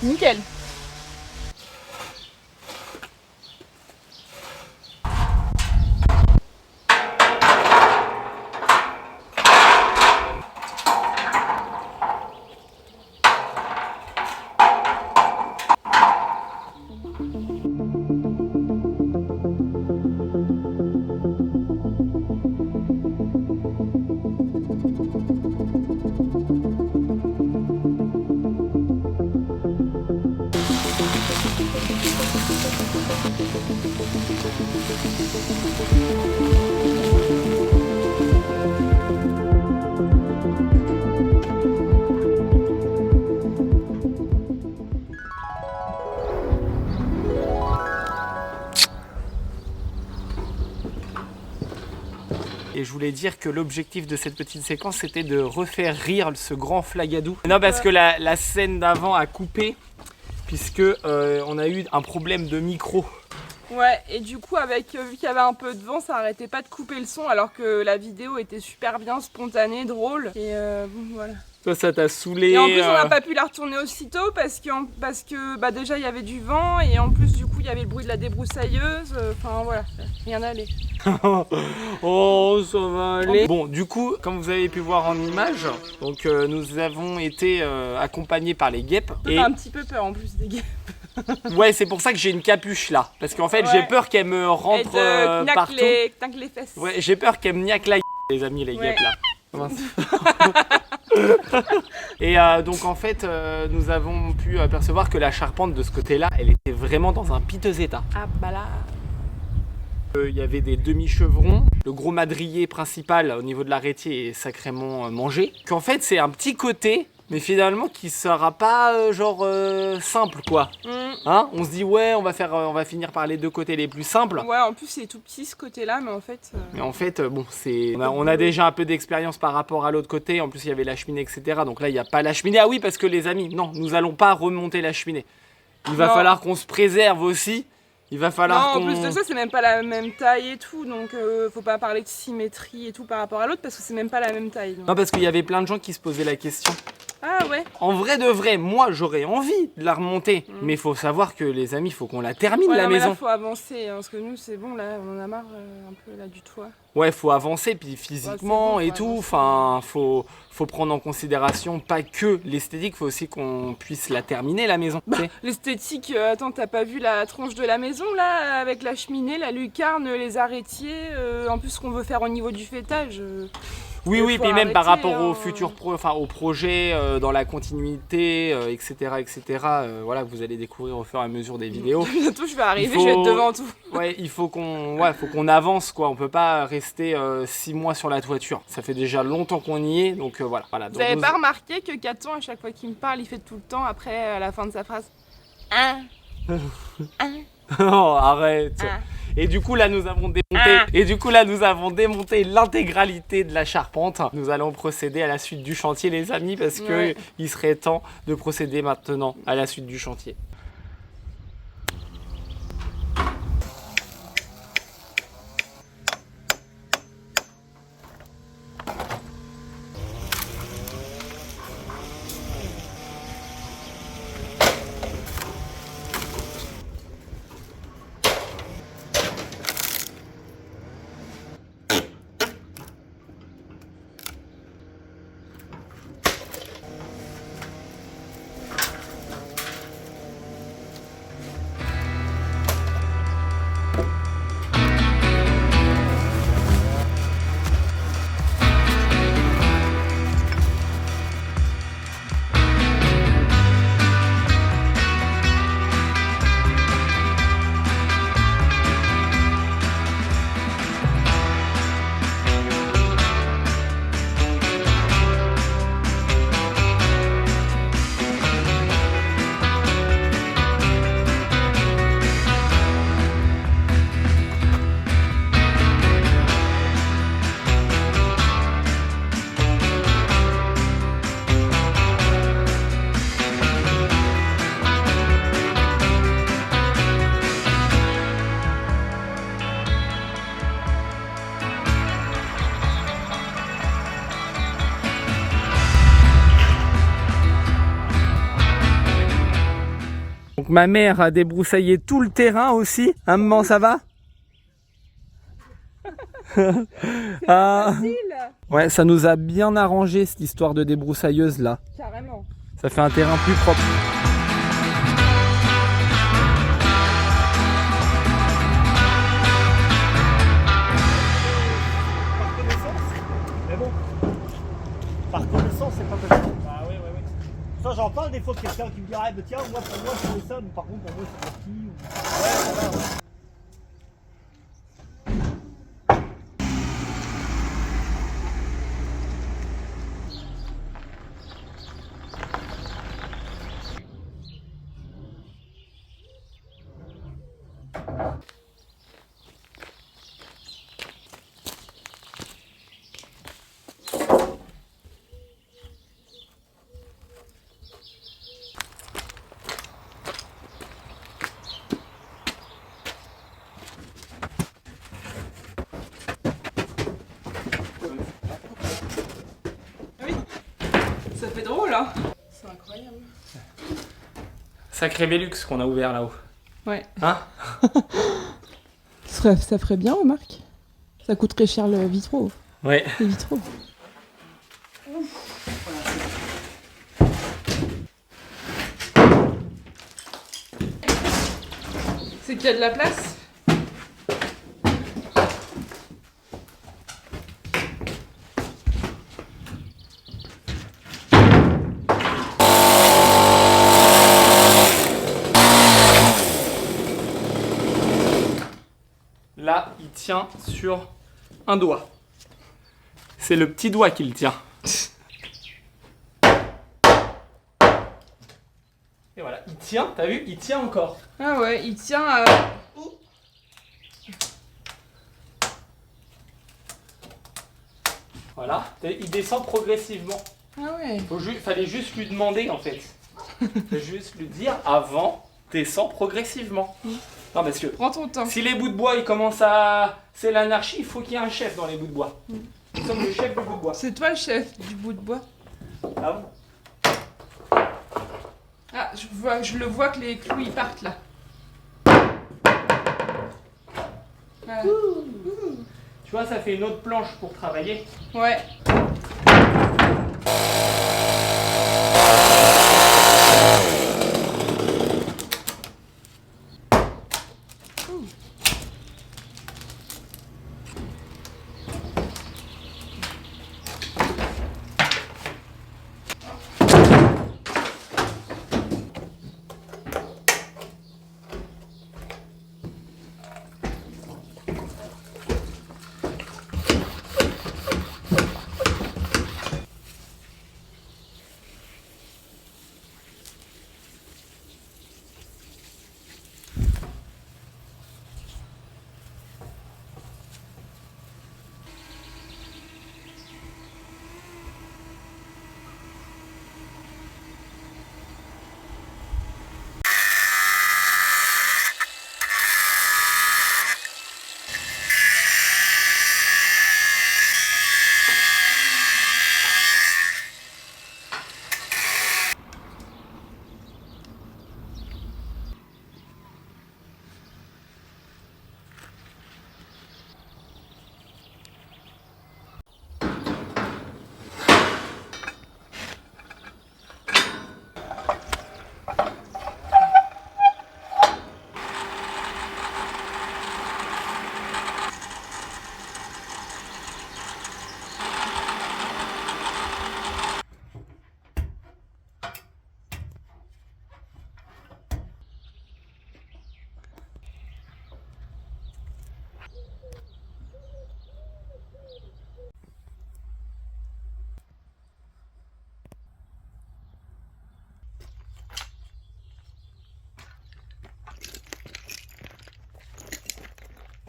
Nickel. Et je voulais dire que l'objectif de cette petite séquence, c'était de refaire rire ce grand Flagadou. Non, parce que la scène d'avant a coupé, puisque on a eu un problème de micro. Ouais, et du coup, vu qu'il y avait un peu de vent, ça arrêtait pas de couper le son, alors que la vidéo était super bien spontanée, drôle. Et bon, voilà. Toi, ça t'a saoulé. Et en plus, on n'a pas pu la retourner aussitôt parce que bah, déjà il y avait du vent et en plus, du coup, il y avait le bruit de la débroussailleuse. Enfin voilà, rien n'allait. Oh, ça va aller. Bon, du coup, comme vous avez pu voir en image, donc nous avons été accompagnés par les guêpes. J'ai un petit peu peur en plus des guêpes. Ouais, c'est pour ça que j'ai une capuche là, parce qu'en fait, Ouais. j'ai peur qu'elle me rentre partout. Knack les fesses. Ouais, j'ai peur qu'elle me niaque la les amis, les guêpes là. Et donc en fait, nous avons pu apercevoir que la charpente de ce côté-là, elle était vraiment dans un piteux état. Ah bah là. Il y avait des demi-chevrons, le gros madrier principal au niveau de l'arrêtier est sacrément mangé. Qu'en fait, c'est un petit côté, mais finalement qui sera pas simple quoi. Hein, on se dit ouais, on va finir par les deux côtés les plus simples. Ouais, en plus c'est tout petit ce côté-là, mais en fait. Mais en fait, bon, on a déjà un peu d'expérience par rapport à l'autre côté. En plus, il y avait la cheminée, etc. Donc là, il n'y a pas la cheminée. Ah oui, parce que les amis, non, nous allons pas remonter la cheminée. Il va falloir qu'on se préserve aussi. Il va falloir en plus de ça, c'est même pas la même taille et tout, donc faut pas parler de symétrie et tout par rapport à l'autre parce que c'est même pas la même taille. Donc. Non, parce qu'il y avait plein de gens qui se posaient la question. Ah ouais. En vrai de vrai, moi j'aurais envie de la remonter, mais il faut savoir que les amis, il faut qu'on la termine la maison. Là, faut avancer, hein, parce que nous c'est bon, là on en a marre un peu là du toit. Ouais, faut avancer, puis physiquement et tout, enfin, faut prendre en considération pas que l'esthétique, faut aussi qu'on puisse la terminer la maison. Bah, l'esthétique, attends, t'as pas vu la tronche de la maison là, avec la cheminée, la lucarne, les arrêtiers, en plus ce qu'on veut faire au niveau du fêtage. Oui, puis même par rapport au futur au projet, dans la continuité, etc., voilà, que vous allez découvrir au fur et à mesure des vidéos. Bientôt je vais arriver, je vais être devant tout. Ouais, il faut qu'on avance quoi. On peut pas rester 6 mois sur la toiture. Ça fait déjà longtemps qu'on y est, donc voilà. Vous avez pas remarqué que Caton, à chaque fois qu'il me parle, il fait tout le temps après à la fin de sa phrase. Oh, arrête. Et du coup là nous avons démonté l'intégralité de la charpente. Nous allons procéder à la suite du chantier les amis parce que il serait temps de procéder maintenant à la suite du chantier. Donc ma mère a débroussaillé tout le terrain aussi. Hein, maman, ça va? Ah. Ouais, ça nous a bien arrangé cette histoire de débroussailleuse là. Carrément. Ça fait un terrain plus propre. Par connaissance, mais bon, par connaissance, c'est pas possible. Ah oui, oui, oui. Ça, j'en parle des fois, quelqu'un qui me dit, ah, bah, tiens, moi, pour moi, c'est ça, mais par contre, pour moi, c'est petit. Ou... Ouais, ça va, ouais. Oui, ça fait drôle, hein. C'est incroyable. Sacré Velux qu'on a ouvert là-haut. Ouais. Hein? Ça ferait bien, remarque. Ça coûterait cher le vitraux. Ouais. Les vitraux. C'est qu'il y a de la place. Là, il tient sur un doigt. C'est le petit doigt qui le tient. Et voilà, il tient, t'as vu? Il tient encore. Ah ouais, il tient Voilà, il descend progressivement. Ah ouais. Fallait juste lui demander en fait. Fallait juste lui dire avant, descends progressivement. Non, parce que Prends ton temps. si les bouts de bois ils commencent à. C'est l'anarchie, il faut qu'il y ait un chef dans les bouts de bois. Nous sommes le chef du bout de bois. C'est toi le chef du bout de bois. Ah bon? Ah, je le vois que les clous ils partent là. Voilà. Tu vois, ça fait une autre planche pour travailler. Ouais.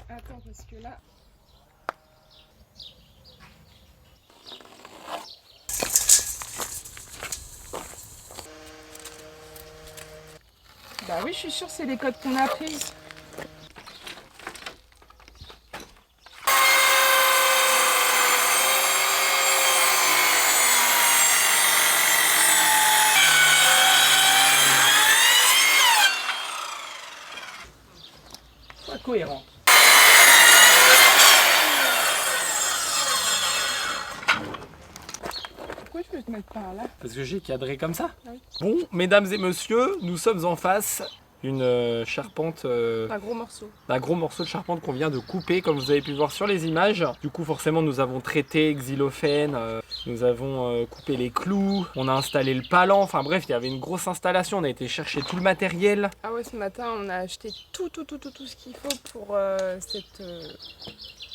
Attends, parce que là... Bah oui, je suis sûre c'est les codes qu'on a prises. cohérente. Pourquoi tu veux te mettre par là? Parce que j'ai cadré comme ça. Ah oui. Bon, mesdames et messieurs, nous sommes en face d'une charpente, Un gros morceau. d'un gros morceau de charpente qu'on vient de couper, comme vous avez pu voir sur les images. Du coup, forcément, nous avons traité xylophène, nous avons coupé les clous, on a installé le palan. Enfin bref, il y avait une grosse installation. On a été chercher tout le matériel. Ah ouais, ce matin, on a acheté tout ce qu'il faut pour cette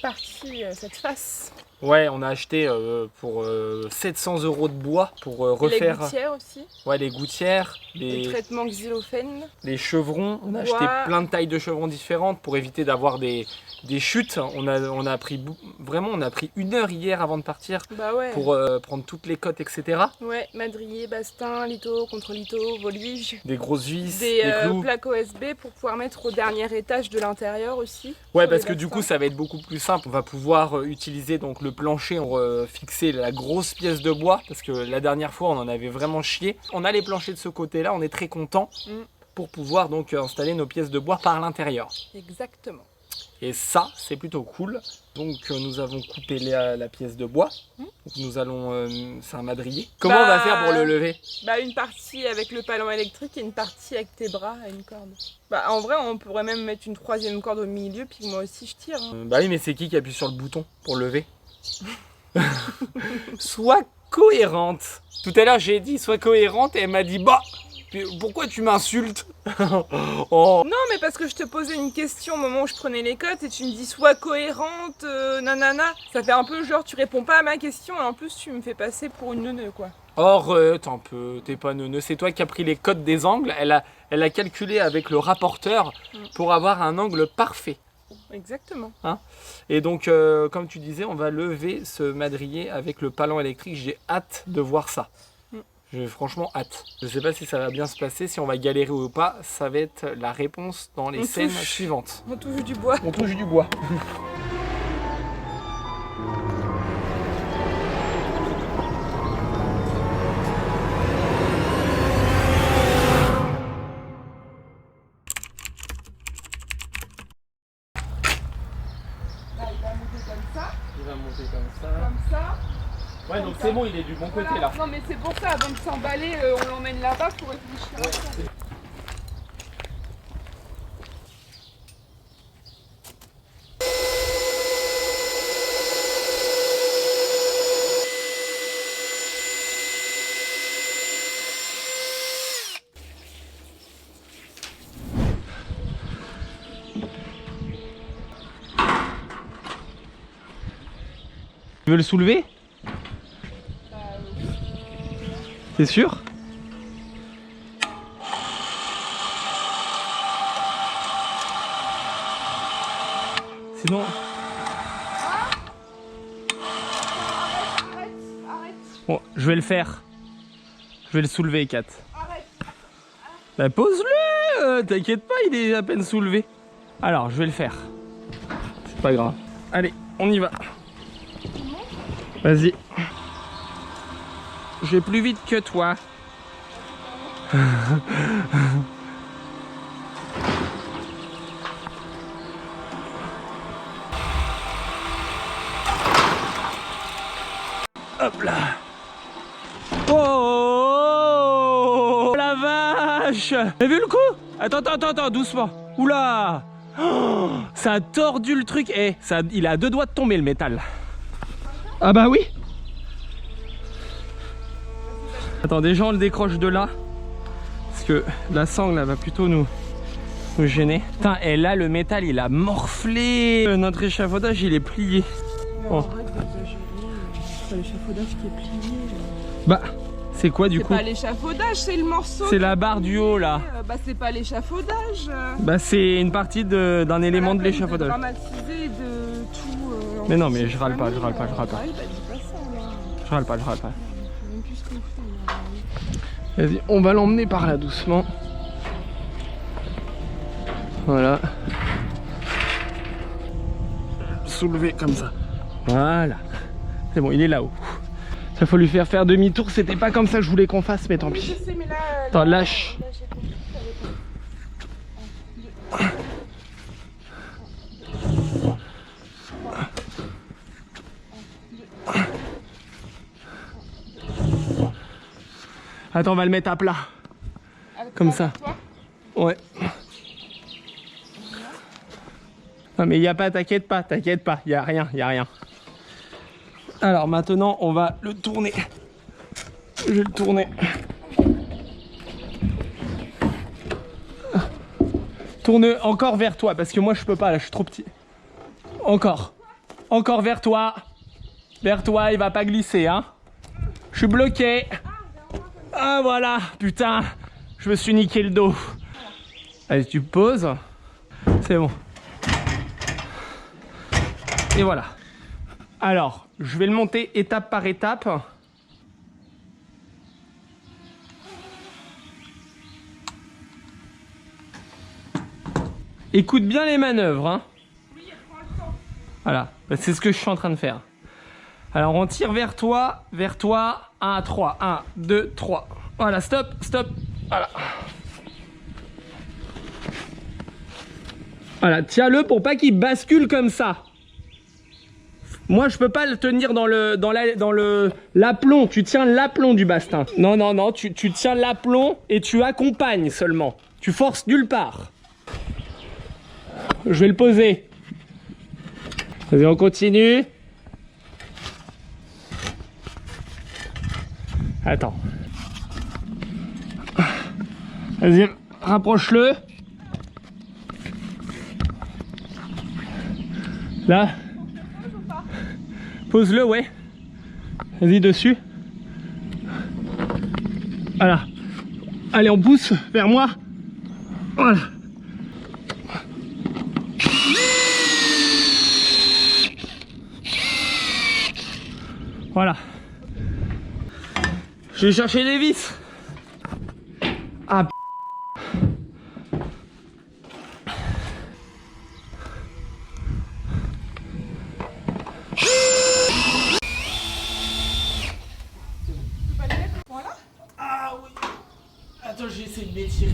partie, cette face. Ouais, on a acheté pour 700 € de bois pour Et refaire les gouttières aussi. ouais, les gouttières, Les traitements xylophène. les chevrons. On a Bois. acheté plein de tailles de chevrons différentes pour éviter d'avoir des chutes. On a pris vraiment, on a pris 1 heure hier avant de partir Bah ouais. pour prendre toutes les cotes, etc. Ouais, madrier, bastin, litho, contre-litho, volige. Des grosses vis, Des des clous. plaques OSB pour pouvoir mettre au dernier étage de l'intérieur aussi. Ouais, sur parce les que du bastins. coup, ça va être beaucoup plus simple. On va pouvoir utiliser donc le plancher pour fixer la grosse pièce de bois, parce que la dernière fois, on en avait vraiment chié. On a les planchers de ce côté-là, on est très content pour pouvoir donc installer nos pièces de bois par l'intérieur. Exactement. Et ça, c'est plutôt cool. Donc nous avons coupé la pièce de bois. Donc nous allons, c'est un madrier. Comment on va faire pour le lever? Bah une partie avec le palan électrique et une partie avec tes bras à une corde. Bah en vrai on pourrait même mettre une 3e corde au milieu puis moi aussi je tire. Hein. Bah oui, mais c'est qui appuie sur le bouton pour lever? Sois cohérente. Tout à l'heure j'ai dit sois cohérente et elle m'a dit bah pourquoi tu m'insultes? Oh. Non mais parce que je te posais une question au moment où je prenais les cotes et tu me dis sois cohérente, nanana. Ça fait un peu genre tu réponds pas à ma question et en plus tu me fais passer pour une neuneu quoi. Arrête un peu, t'es pas neuneux, c'est toi qui as pris les codes des angles, elle a calculé avec le rapporteur pour avoir un angle parfait. Exactement. Hein, et donc, comme tu disais, on va lever ce madrier avec le palan électrique. J'ai hâte de voir ça. J'ai franchement hâte. Je sais pas si ça va bien se passer, si on va galérer ou pas. Ça va être la réponse dans les scènes suivantes. On touche du bois. On touche du bois. Il va monter comme ça. Comme ça. Ouais, donc c'est bon, il est du bon côté là. Non mais c'est pour ça, avant de s'emballer, on l'emmène là-bas pour réfléchir à ça. Tu veux le soulever? T'es sûr? Sinon... Arrête. Bon, je vais le faire. Je vais le soulever, Kat. Arrête. Bah pose-le, t'inquiète pas, il est à peine soulevé. Alors, je vais le faire. C'est pas grave. Allez, on y va. Vas-y. Je vais plus vite que toi. Hop là. Oh la vache! T'as vu le coup? Attends, doucement. Oula! Oh, ça a tordu le truc. Eh, il a à 2 doigts de tomber le métal. Ah bah oui. Attends, déjà on le décroche de là. Parce que la sangle elle va plutôt nous gêner. Putain, et là le métal il a morflé. Notre échafaudage il est plié. Mais arrête d'exagérer, c'est pas l'échafaudage qui est plié. Bah, c'est quoi du C'est coup? pas l'échafaudage, c'est le morceau. C'est la barre du haut là. Bah c'est pas l'échafaudage. Bah c'est une partie d'un élément de l'échafaudage. Dramatiser de tout. Mais non, mais je râle pas. Ah oui, bah dis pas ça là. Je râle pas. Je sais même plus ce qu'on fait là. Vas-y, on va l'emmener par là doucement. Voilà. Soulever comme ça. Voilà. C'est bon, il est là-haut. Il faut lui faire demi-tour. C'était pas comme ça que je voulais qu'on fasse, mais tant pis. Je sais, mais là, Attends, lâche. là, j'ai compris, Attends, on va le mettre à plat. Comme ça. Ouais. Non mais il n'y a pas, t'inquiète pas, il n'y a rien. Alors maintenant, on va le tourner. Je vais le tourner. Tourne encore vers toi, parce que moi je peux pas, là je suis trop petit. Encore vers toi. Vers toi, il va pas glisser, hein. Je suis bloqué. Ah voilà, putain, je me suis niqué le dos. Allez, tu poses. C'est bon. Et voilà. Alors, je vais le monter étape par étape. Écoute bien les manœuvres, hein. Oui, prends le temps. Voilà, c'est ce que je suis en train de faire. Alors on tire vers toi, 1, 3, 1, 2, 3. Voilà, stop, voilà. Voilà, tiens-le pour pas qu'il bascule comme ça. Moi je peux pas le tenir dans l'aplomb, tu tiens l'aplomb du bastin. Non, tu tiens l'aplomb et tu accompagnes seulement. Tu forces nulle part. Je vais le poser. Vas-y, on continue. Attends. Vas-y, rapproche-le. Là. Pose-le, ouais. Vas-y, dessus. Voilà. Allez, on pousse vers moi. Voilà. Voilà. Je vais chercher les vis. Ah p... Ah oui. Attends, j'ai essayé de m'étirer.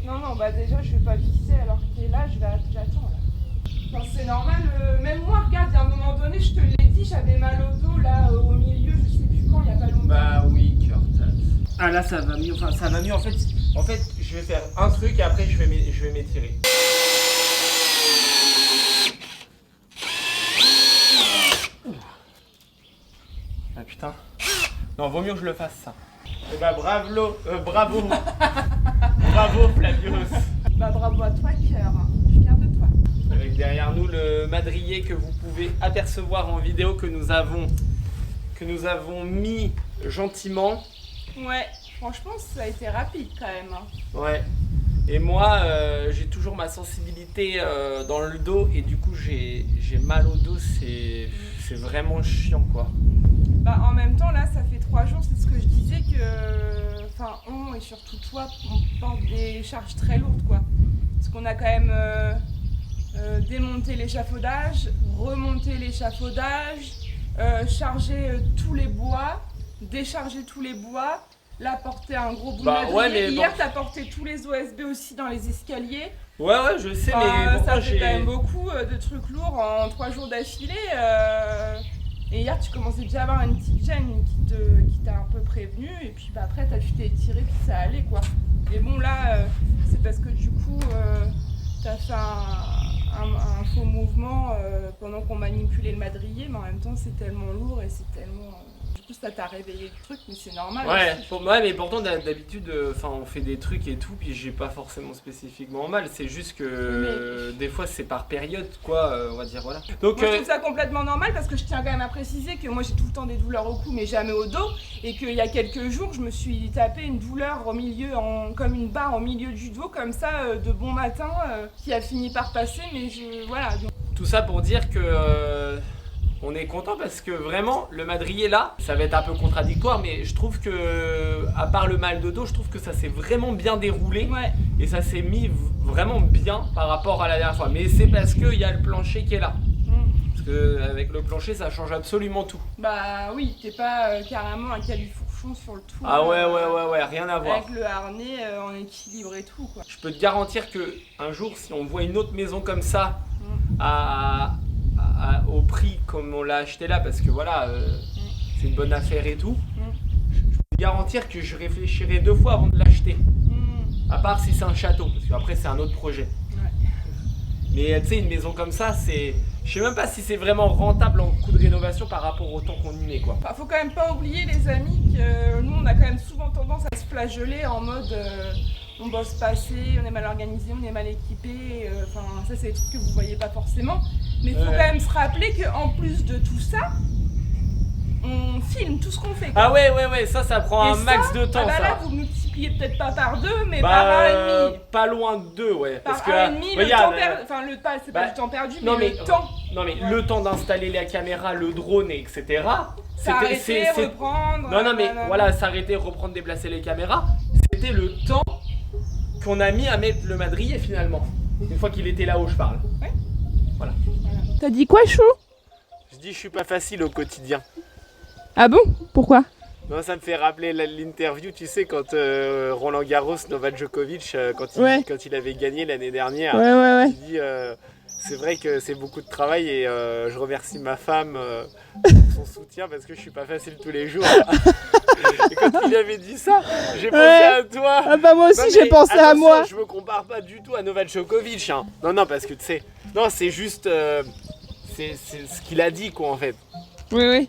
Non, bah déjà, je vais pas visser alors qu'il est là, j'attends là. Enfin, c'est normal, même moi, regarde, il y a un moment donné, je te l'ai dit, j'avais mal au dos là, au milieu, je sais plus quand, il y a pas longtemps. Bah oui, Curtas. Ah là, ça va mieux, enfin ça va mieux en fait. En fait, je vais faire un truc et après je vais m'étirer. Ah putain. Non, vaut mieux que je le fasse ça. Eh bah bravo. Bravo Flavius. Bah bravo à toi, cœur, je suis fière de toi. Avec derrière nous le madrier que vous pouvez apercevoir en vidéo que nous avons mis gentiment. Ouais, franchement, ça a été rapide quand même. Hein. Ouais. Et moi, j'ai toujours ma sensibilité dans le dos et du coup j'ai mal au dos, c'est vraiment chiant quoi. Bah en même temps là, ça fait 3 jours, c'est ce que je disais que, enfin on et surtout toi, on porte des charges très lourdes quoi. Parce qu'on a quand même démonté l'échafaudage, remonté l'échafaudage, chargé tous les bois, déchargé tous les bois. Là, porter un gros bout de madrier. Ouais, mais hier, bon. t'as porté tous les OSB aussi dans les escaliers. Ouais, je sais, mais pourquoi ça fait quand même beaucoup de trucs lourds en 3 jours d'affilée. Et hier, tu commençais déjà à avoir une petite gêne qui t'a un peu prévenu. Et puis bah, après, tu t'es étiré, puis ça allait quoi. Et bon, là, c'est parce que du coup, t'as fait un faux mouvement pendant qu'on manipulait le madrier. Mais en même temps, c'est tellement lourd et c'est tellement... ça t'a réveillé le truc, mais c'est normal. Ouais, mais pourtant d'habitude, on fait des trucs et tout, puis j'ai pas forcément spécifiquement mal. C'est juste que des fois c'est par période, quoi, on va dire voilà. Donc moi, je trouve ça complètement normal parce que je tiens quand même à préciser que moi j'ai tout le temps des douleurs au cou, mais jamais au dos, et qu'il y a quelques jours je me suis tapé une douleur au milieu, comme une barre au milieu du dos, comme ça, de bon matin, qui a fini par passer, mais voilà. Donc... Tout ça pour dire que. On est content parce que vraiment le madrier là, ça va être un peu contradictoire, mais je trouve que, à part le mal de dos, je trouve que ça s'est vraiment bien déroulé. Ouais. Et ça s'est mis vraiment bien par rapport à la dernière fois. Mais c'est parce qu'il y a le plancher qui est là. Parce qu'avec le plancher, ça change absolument tout. Bah oui, t'es pas carrément un califourchon sur le tout. Ah ouais, rien à voir. Avec le harnais en équilibre et tout quoi. Je peux te garantir que un jour, si on voit une autre maison comme ça, au prix comme on l'a acheté là, parce que voilà, c'est une bonne affaire et tout, je peux garantir que je réfléchirai 2 fois avant de l'acheter. Hmm. À part si c'est un château, parce qu'après c'est un autre projet. Ouais. Mais tu sais, une maison comme ça, c'est... Je sais même pas si c'est vraiment rentable en coût de rénovation par rapport au temps qu'on y met, quoi. Enfin, faut quand même pas oublier, les amis, que nous, on a quand même souvent tendance à se flageoler en mode on bosse pas assez, on est mal organisé, on est mal équipé. Enfin, ça, c'est des trucs que vous voyez pas forcément. Mais faut Ouais. quand même se rappeler qu'en plus de tout ça, on filme tout ce qu'on fait, quoi. Ah ouais, ça prend Et un max ça, de temps, ah bah ça. là, vous multipliez peut-être pas par 2, mais par 1,5. Pas loin de 2, ouais. Par Parce que, 1,5, le regarde, temps perdu. Enfin, c'est pas bah, du temps perdu, non, mais mais- le temps. Non mais Ouais. le temps d'installer la caméra, le drone, etc. S'arrêter, reprendre. Non mais voilà, s'arrêter, reprendre, déplacer les caméras, c'était le temps qu'on a mis à mettre le madrier finalement. Une fois qu'il était là où je parle. T'as dit quoi, Chou? Je dis je suis pas facile au quotidien. Ah bon? Pourquoi? Non, ça me fait rappeler l'interview, tu sais, quand Roland Garros, Novak Djokovic, Ouais. quand il avait gagné l'année dernière, Ouais. il dit c'est vrai que c'est beaucoup de travail et je remercie ma femme pour son soutien parce que je suis pas facile tous les jours. Et quand il avait dit ça, j'ai pensé à toi. Ah bah moi aussi, Non, mais j'ai pensé à attention, moi. Je me compare pas du tout à Novak Djokovic. Hein. Non, parce que tu sais, non, c'est juste c'est ce qu'il a dit, quoi, en fait. Oui.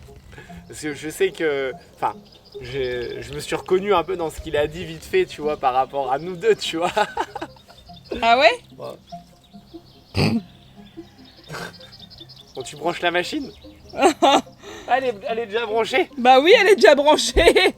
Parce que je sais que, enfin, je me suis reconnu un peu dans ce qu'il a dit vite fait, tu vois, par rapport à nous deux, tu vois. Ah ouais? Bon, tu branches la machine? Elle est déjà branchée. Bah oui, elle est déjà branchée.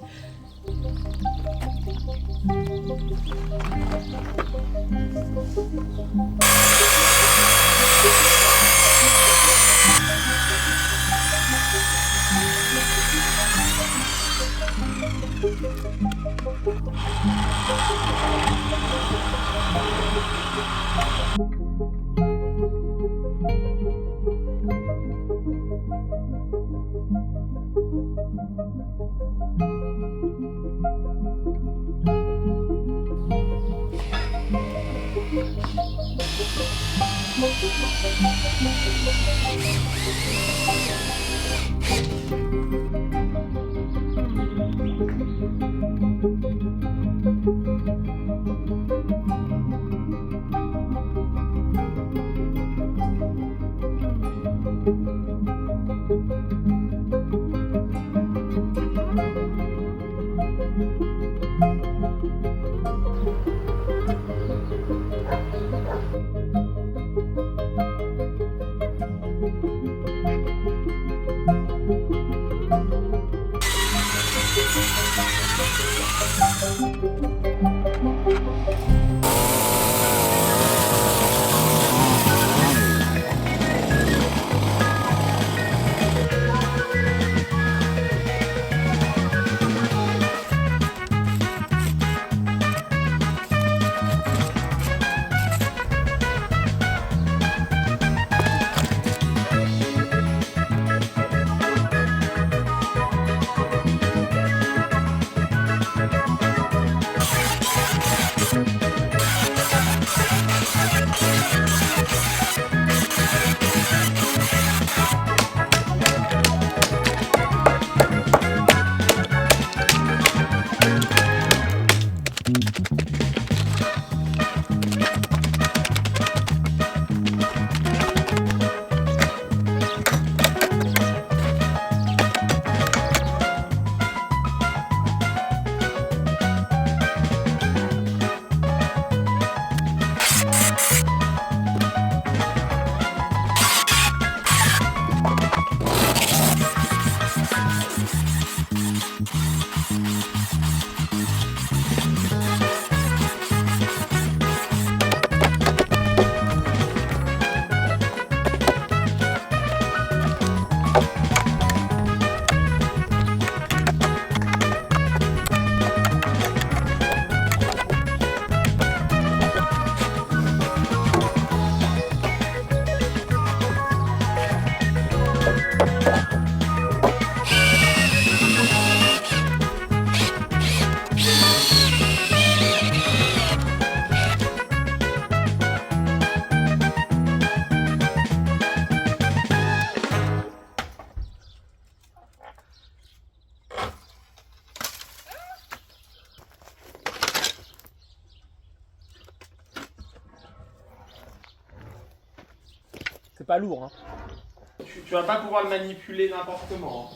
C'est pas lourd. Hein. Tu vas pas pouvoir le manipuler n'importe comment.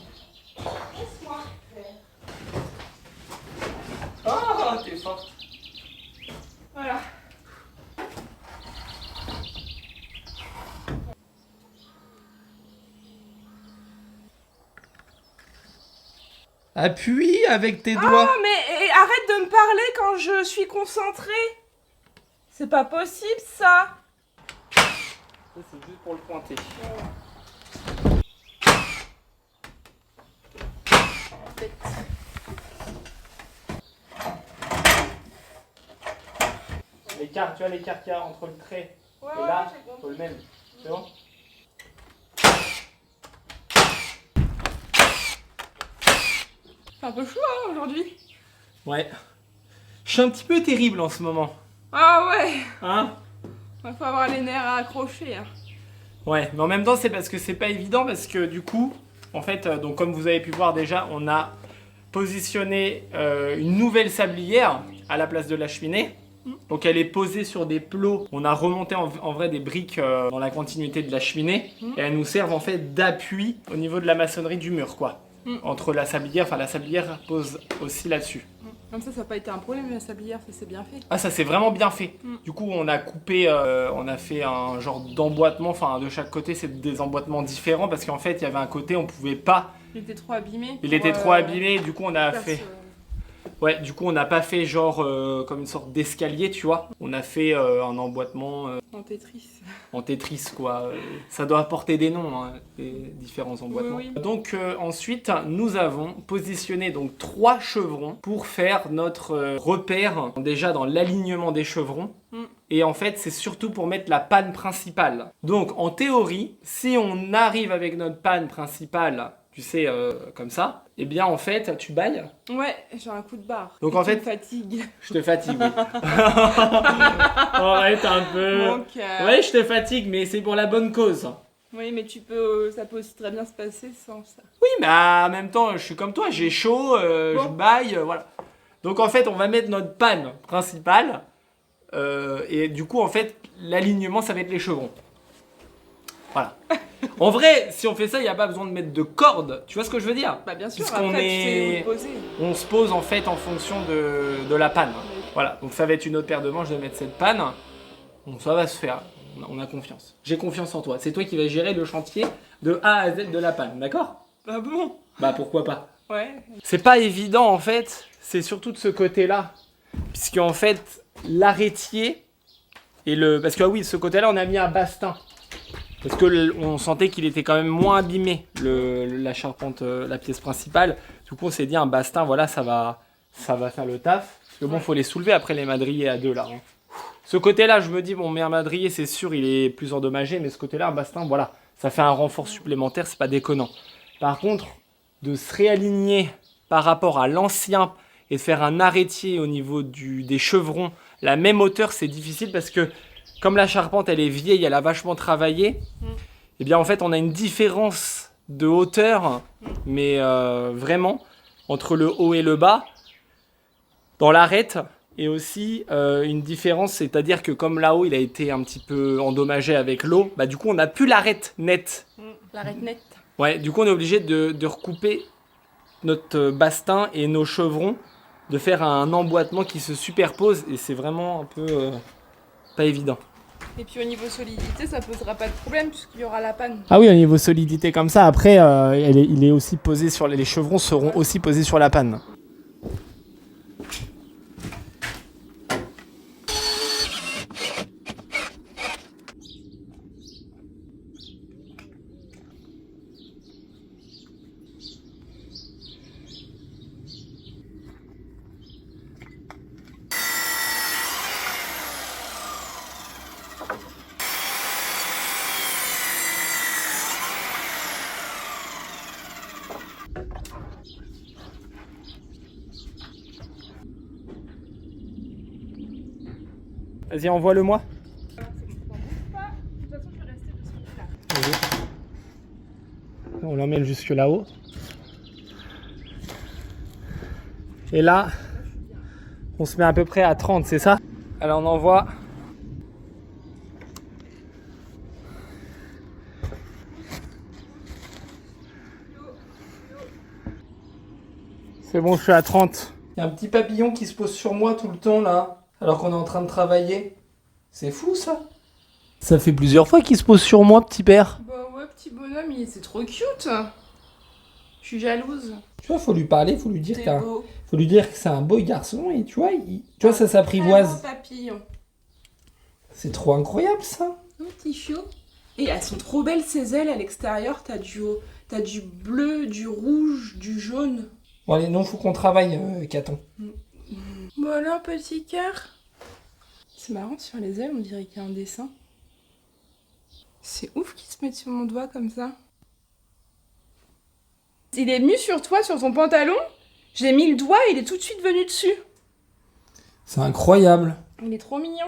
Hein. Laisse-moi faire. Oh, t'es forte. Voilà. Appuie avec tes doigts. Ah, mais arrête de me parler quand je suis concentrée. C'est pas possible, ça. Ça, c'est juste pour le pointer. L'écart, tu vois l'écart qu'il y a entre le trait Ouais, et là, j'ai compris. faut le même. C'est bon? C'est un peu chaud, hein, aujourd'hui. Ouais. Je suis un petit peu terrible en ce moment. Ah ouais. Hein? Il faut avoir les nerfs à accrocher. Hein. Ouais, mais en même temps, c'est parce que c'est pas évident parce que du coup, en fait, donc comme vous avez pu voir déjà, on a positionné une nouvelle sablière à la place de la cheminée. Donc elle est posée sur des plots. On a remonté en vrai des briques dans la continuité de la cheminée et elles nous servent en fait d'appui au niveau de la maçonnerie du mur, quoi. Entre la sablière, enfin la sablière pose aussi là-dessus. Comme ça n'a pas été un problème, la sablière, ça s'est bien fait. Ah, ça c'est vraiment bien fait. Du coup, on a coupé, on a fait un genre d'emboîtement, enfin de chaque côté, c'est des emboîtements différents parce qu'en fait, il y avait un côté, on pouvait pas. Il était trop abîmé. Il était trop abîmé, du coup, on a place, fait. Ouais, du coup, on n'a pas fait genre comme une sorte d'escalier, tu vois. On a fait un emboîtement En Tetris. en Tetris, quoi. Ça doit porter des noms, hein, les différents emboîtements. Oui, oui. Donc ensuite, nous avons positionné donc 3 chevrons pour faire notre repère déjà dans l'alignement des chevrons. Et en fait, c'est surtout pour mettre la panne principale. Donc en théorie, si on arrive avec notre panne principale, tu sais, comme ça, eh bien en fait, tu bailles. Ouais, j'ai un coup de barre. Donc Et en tu fait- me fatigues. Je te fatigue, oui. Arrête un peu. Donc, Ouais, je te fatigue, mais c'est pour la bonne cause. oui, mais ça peut aussi très bien se passer sans ça. Oui, mais en même temps, je suis comme toi, j'ai chaud, je baille, voilà. Donc en fait, on va mettre notre panne principale. Et du coup, en fait, l'alignement, ça va être les chevrons. Voilà. En vrai, si on fait ça, il n'y a pas besoin de mettre de corde. Tu vois ce que je veux dire? Bah bien sûr, Puisqu'on après tu sais où est- le poser. On se pose en fait en fonction de la panne. Voilà, donc ça va être une autre paire de manches de mettre cette panne. Bon, ça va se faire. On a confiance. J'ai confiance en toi. C'est toi qui vas gérer le chantier de A à Z de la panne, d'accord? Ah bon? Bah pourquoi pas. Ouais. C'est pas évident en fait, c'est surtout de ce côté-là. Puisque en fait, l'arrêtier et le. Parce que oui, de ce côté-là, on a mis un bastin. Parce que on sentait qu'il était quand même moins abîmé, la charpente, la pièce principale. Du coup, on s'est dit un bastin, voilà, ça va faire le taf. Parce que bon, faut les soulever après les madriers à deux là. Hein. Ce côté-là, je me dis, bon, mais un madrier, c'est sûr, il est plus endommagé, mais ce côté-là, un bastin, voilà, ça fait un renfort supplémentaire, c'est pas déconnant. Par contre, de se réaligner par rapport à l'ancien et de faire un arrêtier au niveau des chevrons, la même hauteur, c'est difficile parce que comme la charpente, elle est vieille, elle a vachement travaillé, et bien en fait, on a une différence de hauteur, mais vraiment, entre le haut et le bas, dans l'arête, et aussi une différence, c'est-à-dire que comme là-haut, il a été un petit peu endommagé avec l'eau, bah du coup, on n'a plus l'arête nette. L'arête nette. Ouais, du coup, on est obligé de recouper notre bastin et nos chevrons, de faire un emboîtement qui se superpose, et c'est vraiment un peu pas évident. Et puis au niveau solidité, ça posera pas de problème puisqu'il y aura la panne. Ah oui, au niveau solidité comme ça, après, il est aussi posé sur les chevrons seront aussi posés sur la panne. Vas-y, envoie-le-moi. De toute façon, je vais rester de ce côté-là. On l'emmène jusque là-haut. Et là, on se met à peu près à 30, c'est ça? Alors on envoie. C'est bon, je suis à 30. Il y a un petit papillon qui se pose sur moi tout le temps là, alors qu'on est en train de travailler. C'est fou ça. Ça fait plusieurs fois qu'il se pose sur moi, petit père. Bah ouais, petit bonhomme, c'est trop cute. Je suis jalouse. Tu vois, faut lui parler, faut lui dire T'es qu'un... beau. Faut lui dire que c'est un beau garçon et tu vois, tu vois ça Très s'apprivoise. beau papillon. C'est trop incroyable ça. Oh, petit chou. Et elles sont trop belles ces ailes à l'extérieur. T'as du bleu, du rouge, du jaune. Bon allez, non, faut qu'on travaille, Caton. Voilà, petit cœur. C'est marrant, sur les ailes, on dirait qu'il y a un dessin. C'est ouf qu'ils se mettent sur mon doigt comme ça. Il est venu sur toi, sur ton pantalon. J'ai mis le doigt et il est tout de suite venu dessus. C'est incroyable. Il est trop mignon.